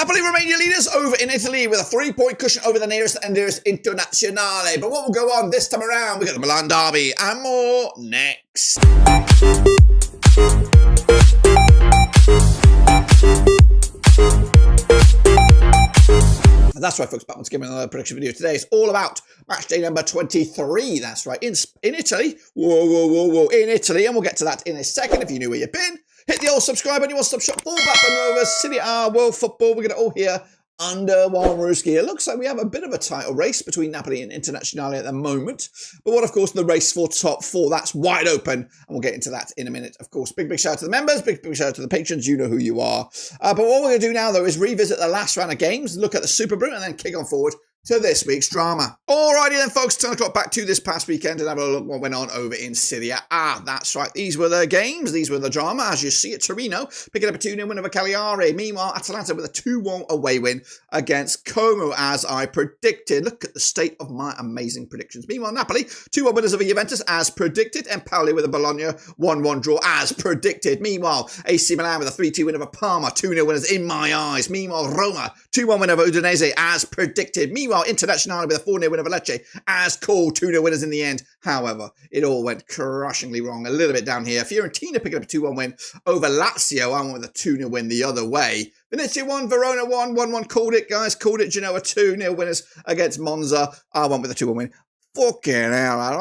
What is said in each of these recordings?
Napoli remain your leaders over in Italy with a 3-point cushion over the nearest and dearest Internazionale. But what will go on this time around? We've got the Milan Derby and more next. That's right, folks, back once again with another prediction video. Today it's all about match day number 23. That's right, in Italy. Whoa, in Italy. And we'll get to that in a second. If you knew where you've been, hit the old subscribe button. You want to stop shop full back and over Serie A world football. We're going to all hear under one roof. It looks like we have a bit of a title race between Napoli and Internazionale at the moment. But what, of course, the race for top four, that's wide open. And we'll get into that in a minute, of course. Big shout out to the members, big shout out to the patrons. You know who you are. But what we're going to do now, though, is revisit the last round of games, look at the Super Brew, and then kick on forward to this week's drama. Alrighty then, folks, 10 o'clock back to this past weekend and have a look what went on over in Serie A. That's right, these were the games, these were the drama. As you see it, Torino picking up a 2-0 win over Cagliari. Meanwhile, Atalanta with a 2-1 away win against Como, as I predicted. Look at the state of my amazing predictions. Meanwhile, Napoli, 2-1 winners over Juventus, as predicted. And Empoli with a Bologna 1-1 draw, as predicted. Meanwhile, AC Milan with a 3-2 win over Parma, 2-0 winners in my eyes. Meanwhile, Roma, 2-1 win over Udinese, as predicted. Meanwhile, Internazionale with a 4-0 win over Lecce, as called, 2-0 winners in the end. However, it all went crushingly wrong a little bit down here. Fiorentina picking up a 2-1 win over Lazio. I went with a 2-0 win the other way. Venezia 1, Verona 1, 1-1. Called it, guys. Called it. Genoa 2-0 winners against Monza. I went with a 2-1 win. Fucking hell, I'm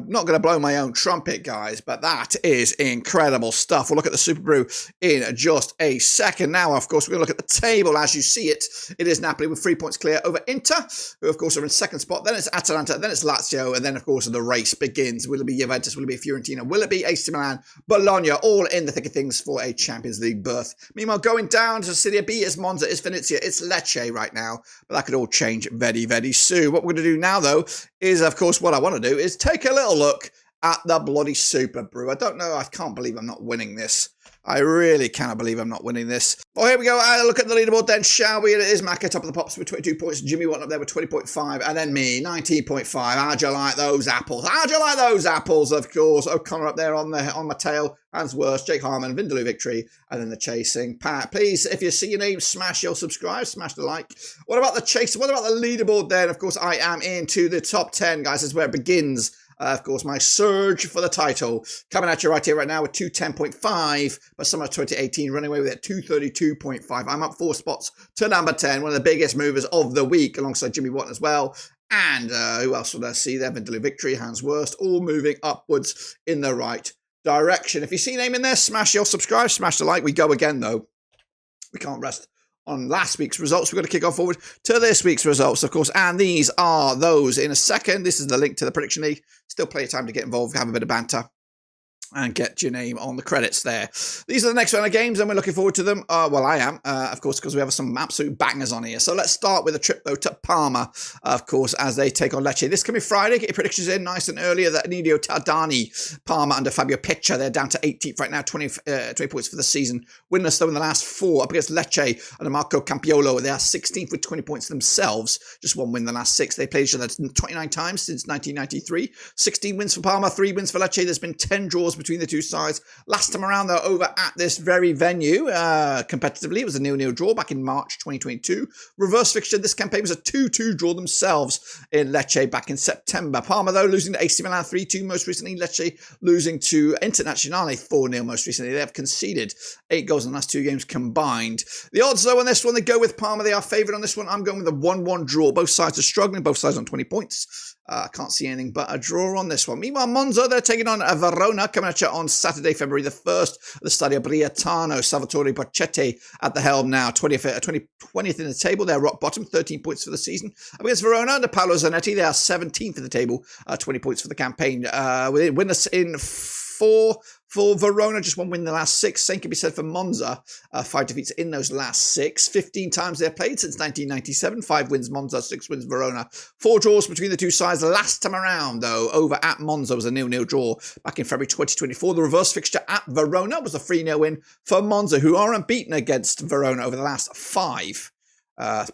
not gonna blow my own trumpet, guys, but that is incredible stuff. We'll look at the Super Brew in just a second. Now, of course, we're gonna look at the table as you see it. It is Napoli with 3 points clear over Inter, who of course are in second spot. Then it's Atalanta, then it's Lazio, and then of course the race begins. Will it be Juventus? Will it be Fiorentina? Will it be AC Milan? Bologna, all in the thick of things for a Champions League berth. Meanwhile, going down to Serie B, it's Monza, it's Venezia, it's Lecce right now, but that could all change very, very soon. What we're gonna do now, though, is of course what I want to do is take a little look at the bloody Super Brew. I can't believe I'm not winning this. I really cannot believe I'm not winning this. Well, here we go. Look at the leaderboard then, shall we? It is Mac at top of the pops with 22 points. Jimmy Watt up there with 20.5. And then me, 19.5. How'd you like those apples? How'd you like those apples, of course? O'Connor up there on my tail. Hans Worst, Jake Harmon, Vindaloo Victory. And then the chasing. Pat, please, if you see your name, smash your subscribe, smash the like. What about the chasing? What about the leaderboard then? Of course, I am into the top 10, guys. This is where it begins. Of course, my surge for the title. Coming at you right here, right now with 210.5. But summer 2018 running away with it, 232.5. I'm up 4 spots to number 10. One of the biggest movers of the week, alongside Jimmy Watt as well. And who else would I see there? Vindaloo Victory, Hans Worst, all moving upwards in the right direction. If you see your name in there, smash your subscribe, smash the like. We go again, though. We can't rest on last week's results. We're going to kick off forward to this week's results, of course, and these are those in a second. This is the link to the prediction league. Still plenty of time to get involved, have a bit of banter, and get your name on the credits there. These are the next round of games, and we're looking forward to them. Well, I am, of course, because we have some absolute bangers on here. So let's start with a trip, though, to Parma, of course, as they take on Lecce. This can be Friday. Get your predictions in nice and earlier. That Nidio Tardani, Parma under Fabio Peccia. They're down to 18th right now, 20 points for the season. Winless, though, in the last 4 up against Lecce under Marco Campiolo. They are 16th with 20 points themselves. Just 1 win in the last 6. They played each other 29 times since 1993. 16 wins for Parma, 3 wins for Lecce. There's been 10 draws between the two sides. Last time around, though, over at this very venue, competitively, it was a 0-0 draw back in March 2022. Reverse fixture this campaign was a 2-2 draw themselves in Lecce back in September. Parma, though, losing to AC Milan 3-2 most recently. Lecce losing to Internazionale 4-0 most recently. They have conceded 8 goals in the last 2 games combined. The odds, though, on this one, they go with Parma. They are favoured on this one. I'm going with a 1-1 draw. Both sides are struggling. Both sides on 20 points. I can't see anything but a draw on this one. Meanwhile, Monza, they're taking on Verona, coming at you on Saturday, February the 1st. The Stadio Briatano, Salvatore Bocchetti at the helm now, 20th in the table. They're rock bottom, 13 points for the season. Up against Verona under Paolo Zanetti, they are 17th in the table, 20 points for the campaign. Winners in 4 for Verona, just 1 win in the last 6. Same can be said for Monza. 5 defeats in those last 6. 15 times they've played since 1997. 5 wins Monza, 6 wins Verona. 4 draws between the two sides. The last time around, though, over at Monza was a 0-0 draw back in February 2024. The reverse fixture at Verona was a 3-0 win for Monza, who are unbeaten against Verona over the last 5.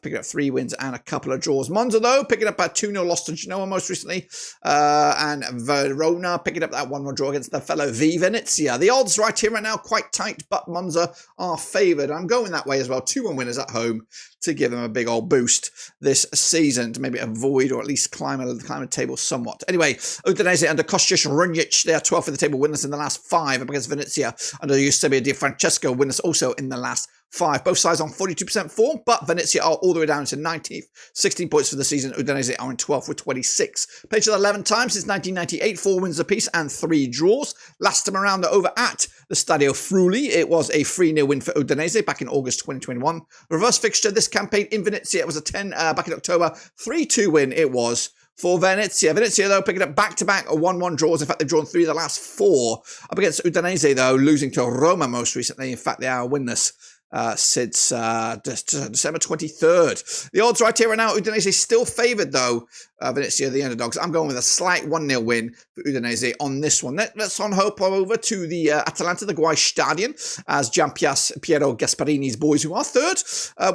Picking up 3 wins and a couple of draws. Monza, though, picking up a 2-0 loss to Genoa most recently. And Verona picking up that 1-1 draw against the fellow Venezia. The odds right here right now quite tight, but Monza are favoured. I'm going that way as well. 2-1 winners at home to give them a big old boost this season to maybe avoid or at least climb the table somewhat. Anyway, Udinese under Kostic Runjic, they are 12th in the table, winners in the last 5 up against Venezia under Eusebio Di Francesco, winners also in the last 5. Both sides on 42% form, but Venezia are all the way down to 19th, 16 points for the season. Udinese are in 12th with 26. Played each other 11 times since 1998, 4 wins apiece and 3 draws. Last time around, they're over at the Stadio Friuli. It was a 3-0 win for Udinese back in August 2021. Reverse fixture this campaign in Venezia, it was a 10 back in October, 3-2 win it was for Venezia. Venezia, though, picking up back-to-back 1-1 draws. In fact, they've drawn 3 of the last 4 up against Udinese, though, losing to Roma most recently. In fact, they are winless since December 23rd. The odds right here right now, Udinese still favoured, though. Venezia, the underdogs. I'm going with a slight 1-0 win for Udinese on this one. Let's on hope over to the Atalanta, the Stadion, as Gianpiero Gasparini's boys, who are third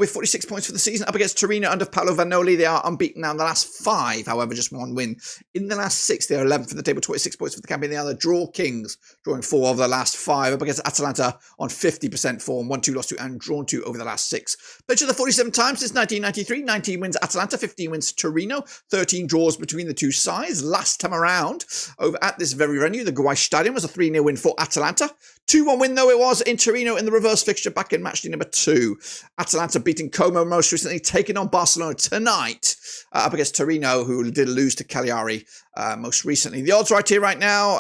with 46 points for the season, up against Torino under Paolo Vanoli. They are unbeaten now in the last 5, however, just 1 win. In the last 6, they are 11th for the table, 26 points for the campaign. They are the draw kings, drawing 4 of the last 5, up against Atalanta on 50% form, 1-2 lost to and drawn 2 over the last 6. Played the 47 times since 1993, 19 wins Atalanta, 15 wins Torino, 13 draws between the two sides. Last time around, over at this very venue, the Stadion was a 3-0 win for Atalanta. 2-1 win, though, it was in Torino in the reverse fixture back in matchday number 2. Atalanta beating Como most recently, taking on Barcelona tonight up against Torino, who did lose to Cagliari most recently. The odds right here, right now,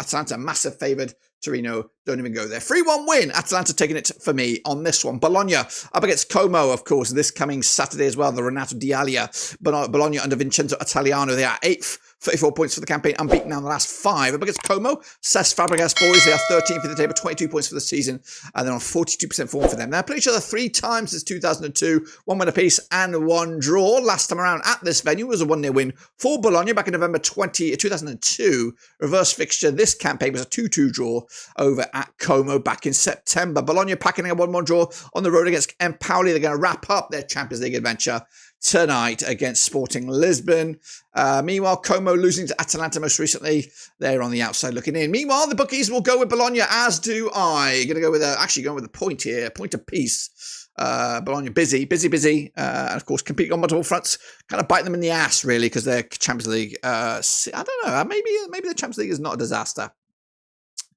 Atalanta massive favoured. Torino don't even go there. 3-1 win. Atalanta taking it for me on this one. Bologna up against Como, of course, this coming Saturday as well. The Renato D'Alia. Bologna under Vincenzo Italiano. They are 8th. 34 points for the campaign, unbeaten now in the last 5. Up against Como, Cesc Fabregas boys, they are 13th in the table, 22 points for the season, and they're on 42% form for them. They played each other 3 times since 2002, 1 win apiece and 1 draw. Last time around at this venue was a 1-0 win for Bologna back in November 2002. Reverse fixture this campaign was a 2-2 draw over at Como back in September. Bologna packing a 1-1 draw on the road against Empoli. They're going to wrap up their Champions League adventure tonight against Sporting Lisbon. Meanwhile, Como losing to Atalanta most recently. They're on the outside looking in. Meanwhile, the bookies will go with Bologna, as do I. Going to go with going with a point here, point apiece. Bologna busy. And of course competing on multiple fronts, kind of bite them in the ass really, because their Champions League. I don't know. Maybe the Champions League is not a disaster.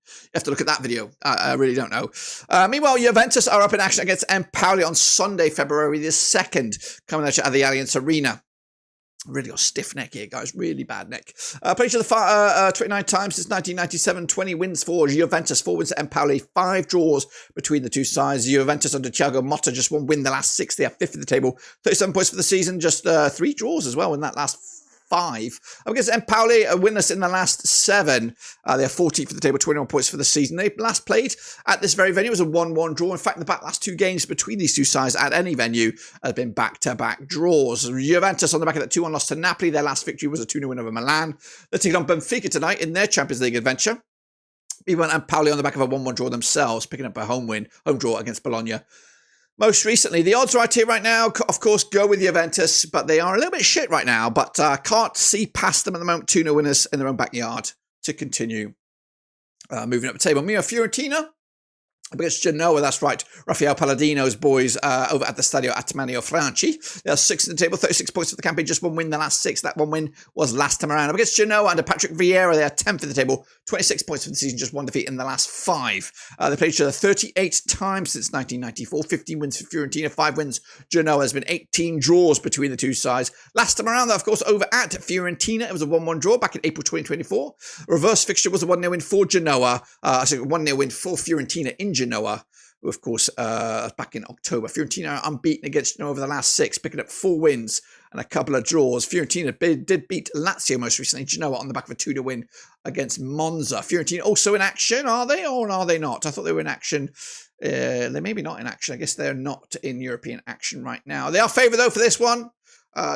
You have to look at that video. I really don't know. Meanwhile, Juventus are up in action against Empoli on Sunday, February the 2nd, coming at you at the Allianz Arena. Really got a stiff neck here, guys. Really bad neck. Played each other 29 times since 1997. 20 wins for Juventus, 4 wins to Empoli, 5 draws between the two sides. Juventus under Thiago Motta just 1 win the last 6. They are 5th in the table, 37 points for the season. Just 3 draws as well in that last 5. Up against Empoli, a winless in the last 7. They are 14th for the table, 21 points for the season. They last played at this very venue. It was a 1-1 draw. In fact, the last 2 games between these two sides at any venue have been back-to-back draws. Juventus on the back of that 2-1 loss to Napoli. Their last victory was a 2-0 win over Milan. They're taking on Benfica tonight in their Champions League adventure. Even Empoli on the back of a 1-1 draw themselves, picking up a home draw against Bologna. Most recently, the odds right here, right now, of course, go with Juventus, but they are a little bit shit right now, but can't see past them at the moment. 2-0 winners in their own backyard to continue moving up the table. Meanwhile, Fiorentina against Genoa, that's right. Rafael Palladino's boys over at the Stadio Atamanio Franchi. They are 6th in the table, 36 points for the campaign, just 1 win the last 6. That 1 win was last time around. Up against Genoa under Patrick Vieira, they are 10th in the table, 26 points for the season, just 1 defeat in the last 5. They played each other 38 times since 1994, 15 wins for Fiorentina, 5 wins. Genoa has been 18 draws between the two sides. Last time around, though, of course, over at Fiorentina, it was a 1-1 draw back in April 2024. Reverse fixture was a 1-0 win for Genoa, 1-0 win for Fiorentina in Genoa, of course, back in October. Fiorentina are unbeaten against Genoa over the last 6, picking up 4 wins and a couple of draws. Fiorentina did beat Lazio most recently. Genoa on the back of a 2-0 win against Monza. Fiorentina also in action, are they, or are they not? I thought they were in action. They may be not in action. I guess they're not in European action right now. They are favoured, though, for this one.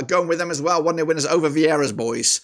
going with them as well. 1-0 winners over Vieira's boys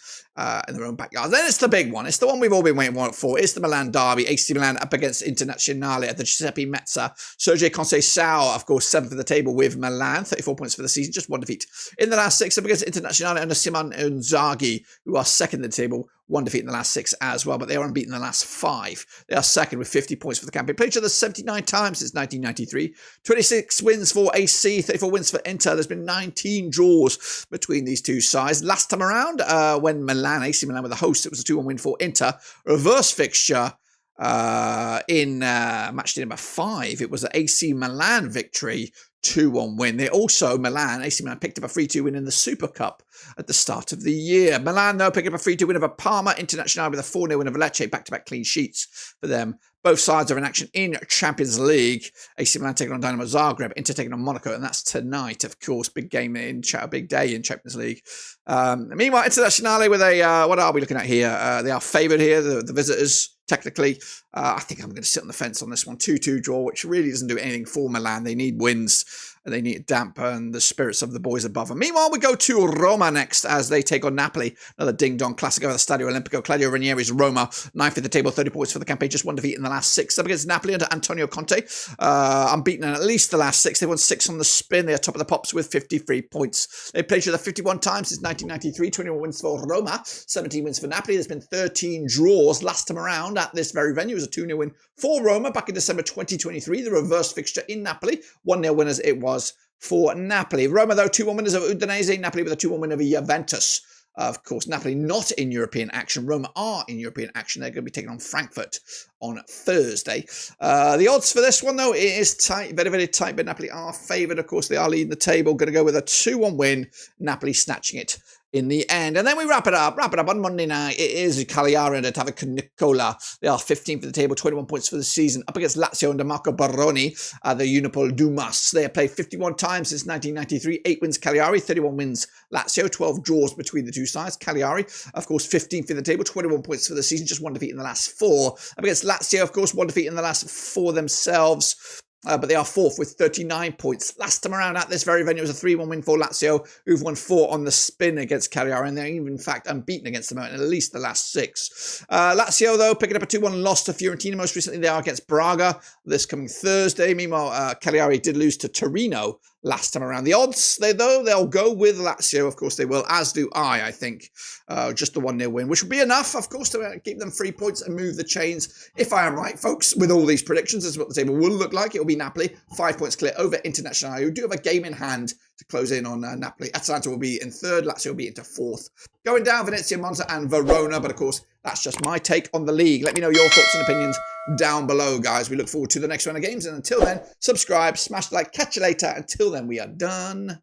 in their own backyard. Then it's the big one. It's the one we've all been waiting for. It's the Milan derby. AC Milan up against Internazionale at the Giuseppe Meazza. Sergio Conceição, of course, 7th of the table with Milan. 34 points for the season. Just 1 defeat. In the last 6 up against Internazionale under Simone Inzaghi, who are 2nd in the table. 1 defeat in the last 6 as well, but they are unbeaten in the last 5. They are 2nd with 50 points for the campaign. Played each other 79 times since 1993. 26 wins for AC, 34 wins for Inter. There's been 19 draws between these two sides. Last time around, when AC Milan were the host, it was a 2-1 win for Inter. Reverse fixture in match day number 5. It was an AC Milan victory. 2-1 win. AC Milan picked up a 3-2 win in the Super Cup at the start of the year. Milan, though, picked up a 3-2 win over Parma. Internazionale with a 4-0 win over Lecce. Back-to-back clean sheets for them. Both sides are in action in Champions League. AC Milan taking on Dynamo Zagreb. Inter taking on Monaco. And that's tonight, of course. Big game a big day in Champions League. Meanwhile, Internazionale with a, what are we looking at here? They are favoured here, the visitors. Technically, I think I'm going to sit on the fence on this one. 2-2 draw, which really doesn't do anything for Milan. They need wins. They need to dampen the spirits of the boys above them. Meanwhile, we go to Roma next as they take on Napoli. Another ding-dong classic over the Stadio Olimpico. Claudio Ranieri's Roma, 9th in the table, 30 points for the campaign. Just 1 defeat in the last 6. Up against Napoli under Antonio Conte. Unbeaten in at least the last 6. They won 6 on the spin. They are top of the pops with 53 points. They played each other 51 times since 1993. 21 wins for Roma, 17 wins for Napoli. There's been 13 draws last time around at this very venue. It was a 2-0 win for Roma back in December 2023. The reverse fixture in Napoli. 1-0 winners it was for Napoli. Roma, though, 2-1 winners over Udinese. Napoli with a 2-1 win over Juventus. Of course, Napoli not in European action. Roma are in European action. They're going to be taking on Frankfurt on Thursday. The odds for this one, though, it is tight. Very, very tight, but Napoli are favoured. Of course, they are leading the table. Going to go with a 2-1 win. Napoli snatching it in the end. And then we wrap it up on Monday night. It is Cagliari and Ottavio Nicola. They are 15th for the table, 21 points for the season, up against Lazio under Marco Baroni, the Unipol Dumas. They have played 51 times since 1993, 8 wins Cagliari, 31 wins Lazio, 12 draws between the two sides. Cagliari, of course, 15th in the table, 21 points for the season, just 1 defeat in the last 4. Up against Lazio, of course, 1 defeat in the last 4 themselves. But they are 4th with 39 points. Last time around at this very venue, it was a 3-1 win for Lazio, who've won 4 on the spin against Cagliari, and they're even, in fact, unbeaten against them in at least the last 6. Lazio, though, picking up a 2-1 loss to Fiorentina. Most recently, they are against Braga this coming Thursday. Meanwhile, Cagliari did lose to Torino last time around. The odds, they'll go with Lazio. Of course, they will, as do I think. Just the 1-0 win, which will be enough, of course, to keep them 3 points and move the chains. If I am right, folks, with all these predictions, this is what the table will look like. It will be Napoli, 5 points clear over Internazionale, who do have a game in hand to close in on Napoli. Atalanta will be in 3rd, Lazio will be into 4th. Going down, Venezia, Monza and Verona, but of course, that's just my take on the league. Let me know your thoughts and opinions down below, guys. We look forward to the next round of games, and until then, subscribe, smash the like, catch you later. Until then, we are done.